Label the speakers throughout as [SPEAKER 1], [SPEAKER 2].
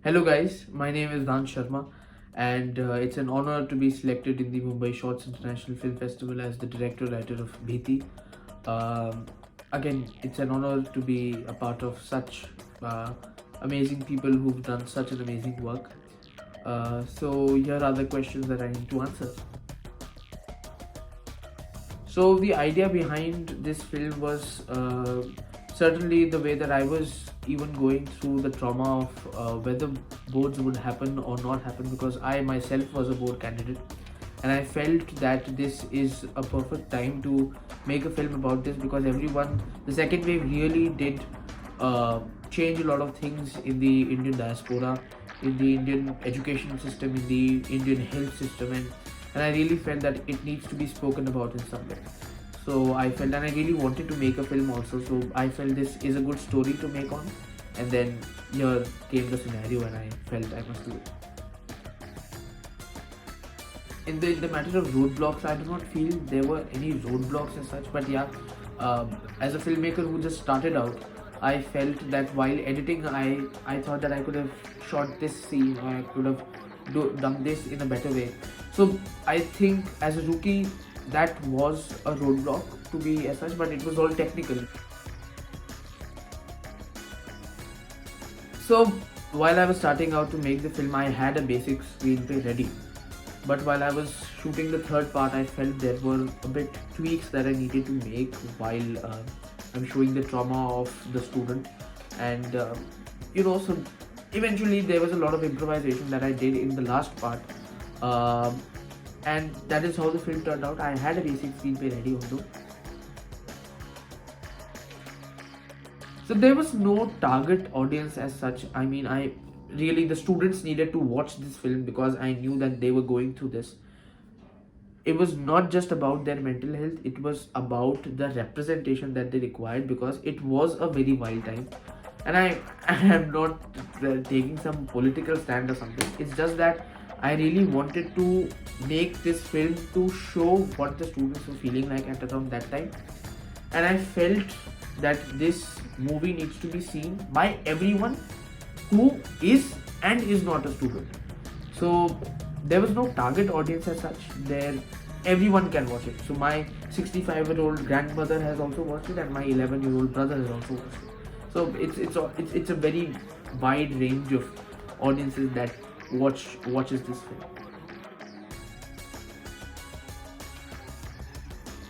[SPEAKER 1] Hello guys, my name is Dan Sharma and it's an honor to be selected in the Mumbai Shorts International Film Festival as the director-writer of Bhiti. Um, Again, it's an honor to be a part of such uh, amazing people who've done such an amazing work. So here are the questions that I need to answer. So the idea behind this film was certainly the way that I was even going through the trauma of whether boards would happen or not happen, because I myself was a board candidate and I felt that this is a perfect time to make a film about this, because the second wave really did change a lot of things in the Indian diaspora, in the Indian education system, in the Indian health system, and I really felt that it needs to be spoken about in some way. So I felt, and I really wanted to make a film also. So I felt this is a good story to make on, and then here came the scenario, and I felt I must do it. In the matter of roadblocks, I do not feel there were any roadblocks as such, but yeah, as a filmmaker who just started out, I felt that while editing, I thought that I could have shot this scene, or I could have done this in a better way. So I think as a rookie, that was a roadblock to be as such, but it was all technical. So while I was starting out to make the film, I had a basic screenplay ready. But while I was shooting the third part, I felt there were a bit tweaks that I needed to make while I'm showing the trauma of the student, and so eventually there was a lot of improvisation that I did in the last part, and that is how the film turned out. I had a basic screenplay ready also. So there was no target audience as such. I mean, the students needed to watch this film because I knew that they were going through this. It was not just about their mental health, it was about the representation that they required, because it was a very wild time. And I am not taking some political stand or something. It's just that I really wanted to make this film to show what the students were feeling like at around that time. And I felt that this movie needs to be seen by everyone who is and is not a student. So there was no target audience as such. There, everyone can watch it. So my 65-year-old grandmother has also watched it, and my 11-year-old brother has also watched it. So it's a very wide range of audiences that watches this film.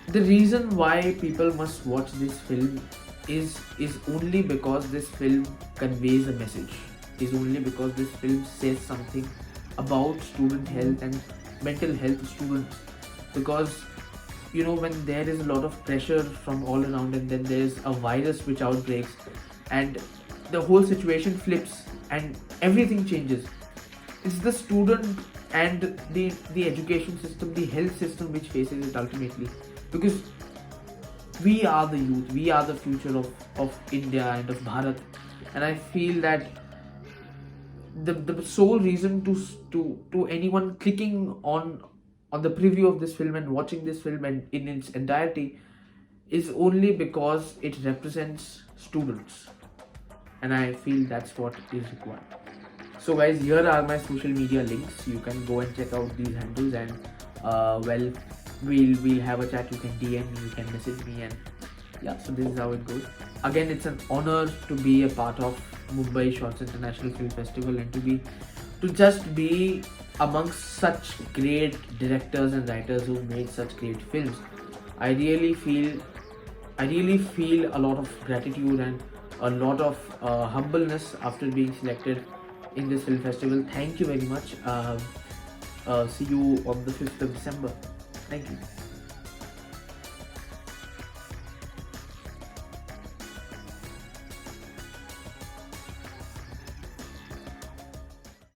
[SPEAKER 1] The reason why people must watch this film is only because this film conveys a message. Is only because this film says something about student health and mental health of students. Because when there is a lot of pressure from all around, and then there's a virus which outbreaks, and the whole situation flips and everything changes. It's the student and the education system, the health system, which faces it ultimately, because we are the youth, we are the future of India and of Bharat. And I feel that the sole reason to anyone clicking on the preview of this film and watching this film and in its entirety is only because it represents students, and I feel that's what is required. So guys, here are my social media links. You can go and check out these handles, and we'll have a chat. You can DM me, you can message me, and yeah, so this is how it goes. Again, it's an honor to be a part of Mumbai Shorts International Film Festival, and to just be amongst such great directors and writers who made such great films. I really feel a lot of gratitude and a lot of humbleness after being selected in this film festival. Thank you very much. See you on the 5th of December. Thank you.